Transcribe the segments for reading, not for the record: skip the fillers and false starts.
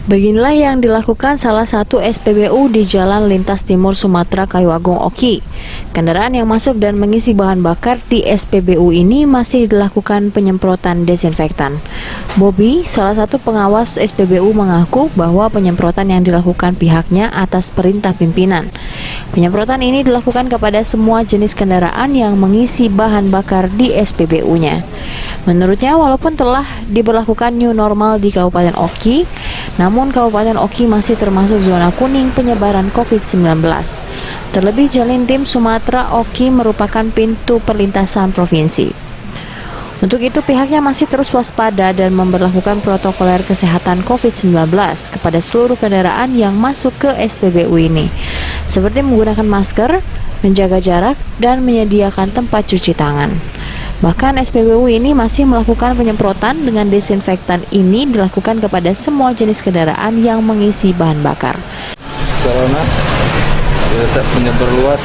Beginilah yang dilakukan salah satu SPBU di Jalan Lintas Timur Sumatera Kayu Agung Oki. Kendaraan yang masuk dan mengisi bahan bakar di SPBU ini masih dilakukan penyemprotan desinfektan. Bobby, salah satu pengawas SPBU, mengaku bahwa penyemprotan yang dilakukan pihaknya atas perintah pimpinan. Penyemprotan ini dilakukan kepada semua jenis kendaraan yang mengisi bahan bakar di SPBU-nya. Menurutnya, walaupun telah diberlakukan new normal di Kabupaten Oki, namun Kabupaten Oki masih termasuk zona kuning penyebaran COVID-19. Terlebih Jalintim Sumatera Oki merupakan pintu perlintasan provinsi. Untuk itu pihaknya masih terus waspada dan memberlakukan protokoler kesehatan COVID-19 kepada seluruh kendaraan yang masuk ke SPBU ini, seperti menggunakan masker, menjaga jarak, dan menyediakan tempat cuci tangan. Bahkan SPBU ini masih melakukan penyemprotan dengan desinfektan ini dilakukan kepada semua jenis kendaraan yang mengisi bahan bakar. Corona tetap menyebar luas.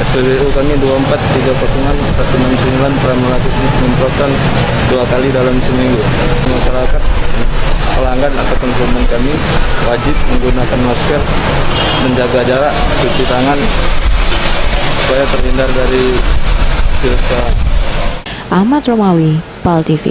SPBU kami 2430169 telah melakukan penyemprotan 2 kali dalam seminggu. Masyarakat pelanggan atau konsumen kami wajib menggunakan masker, menjaga jarak, cuci tangan supaya terhindar dari virus corona. Ahmad Romawi, PAL TV.